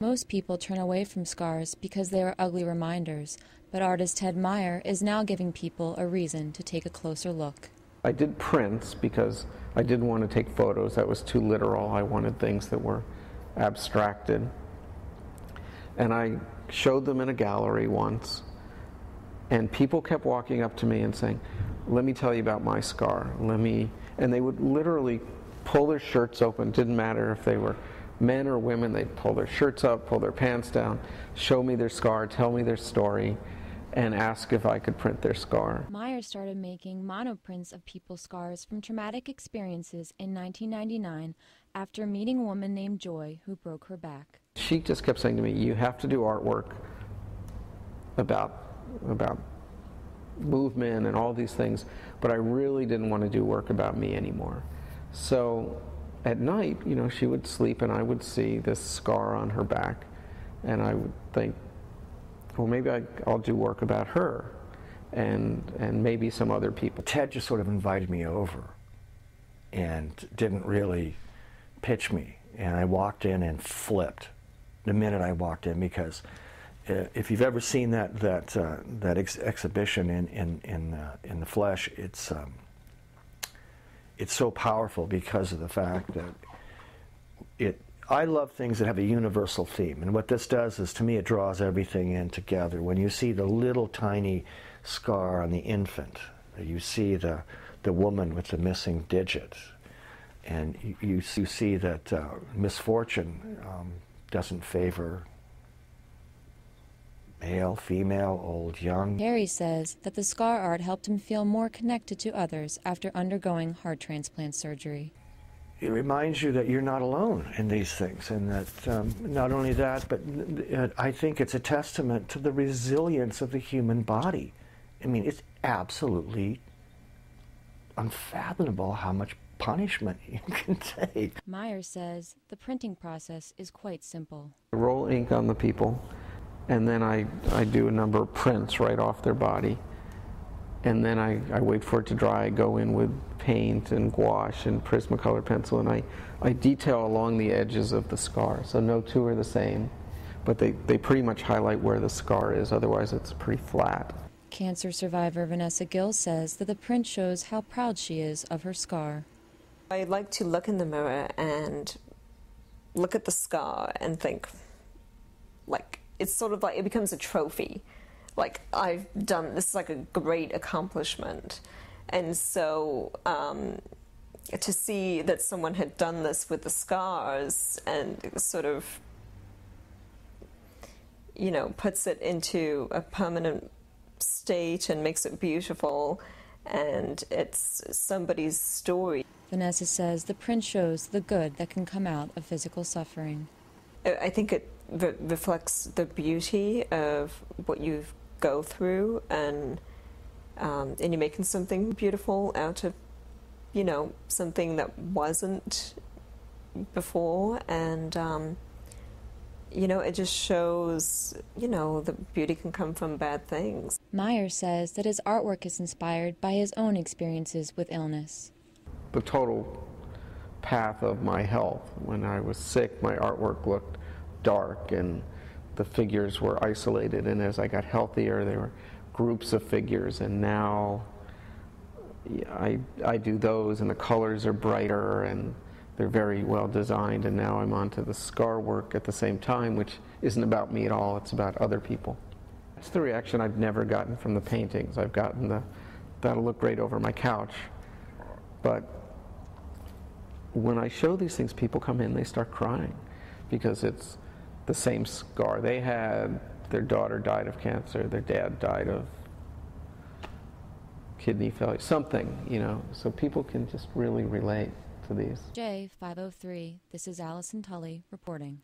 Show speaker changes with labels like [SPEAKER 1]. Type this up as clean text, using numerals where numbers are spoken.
[SPEAKER 1] Most people turn away from scars because they are ugly reminders, but artist Ted Meyer is now giving people a reason to take a closer look.
[SPEAKER 2] I did prints because I didn't want to take photos. That was too literal. I wanted things that were abstracted. And I showed them in a gallery once, and people kept walking up to me and saying, "Let me tell you about my scar. And they would literally pull their shirts open. It didn't matter if they were men or women. They'd pull their shirts up, pull their pants down, show me their scar, tell me their story, and ask if I could print their scar.
[SPEAKER 1] Meyer started making monoprints of people's scars from traumatic experiences in 1999 after meeting a woman named Joy who broke her back.
[SPEAKER 2] She just kept saying to me, "You have to do artwork about movement and all these things," but I really didn't want to do work about me anymore. So at night, she would sleep and I would see this scar on her back, and I would think, well, maybe I'll do work about her and maybe some other people.
[SPEAKER 3] Ted just sort of invited me over and didn't really pitch me, and I walked in and flipped the minute I walked in, because if you've ever seen that exhibition in the flesh, it's so powerful because of the fact that I love things that have a universal theme, and what this does is, to me, it draws everything in together. When you see the little tiny scar on the infant, you see the woman with the missing digit, and you see that misfortune doesn't favor male, female, old, young.
[SPEAKER 1] Harry says that the scar art helped him feel more connected to others after undergoing heart transplant surgery.
[SPEAKER 3] It reminds you that you're not alone in these things, and that not only that, but I think it's a testament to the resilience of the human body. I mean, it's absolutely unfathomable how much punishment you can take.
[SPEAKER 1] Meyer says the printing process is quite simple.
[SPEAKER 2] I roll ink on the people, and then I do a number of prints right off their body. And then I wait for it to dry. I go in with paint and gouache and Prismacolor pencil, and I detail along the edges of the scar. So no two are the same, but they pretty much highlight where the scar is, otherwise it's pretty flat.
[SPEAKER 1] Cancer survivor Vanessa Gill says that the print shows how proud she is of her scar.
[SPEAKER 4] I like to look in the mirror and look at the scar and think, like, it's sort of like it becomes a trophy. Like, I've done this, is like a great accomplishment. And so to see that someone had done this with the scars and sort of, puts it into a permanent state and makes it beautiful, and it's somebody's story.
[SPEAKER 1] Vanessa says the print shows the good that can come out of physical suffering.
[SPEAKER 4] I think it reflects the beauty of what you've go through, and you're making something beautiful out of something that wasn't before, and it just shows the beauty can come from bad things.
[SPEAKER 1] Meyer says that his artwork is inspired by his own experiences with illness.
[SPEAKER 2] The total path of my health, when I was sick, my artwork looked dark and the figures were isolated, and as I got healthier there were groups of figures, and now I do those, and the colors are brighter and they're very well designed, and now I'm onto the scar work at the same time, which isn't about me at all, it's about other people. That's the reaction I've never gotten from the paintings. I've gotten that'll look great over my couch, but when I show these things, people come in, they start crying because it's the same scar they had. Their daughter died of cancer, their dad died of kidney failure, something, so people can just really relate to these.
[SPEAKER 1] J503, this is Alison Tully reporting.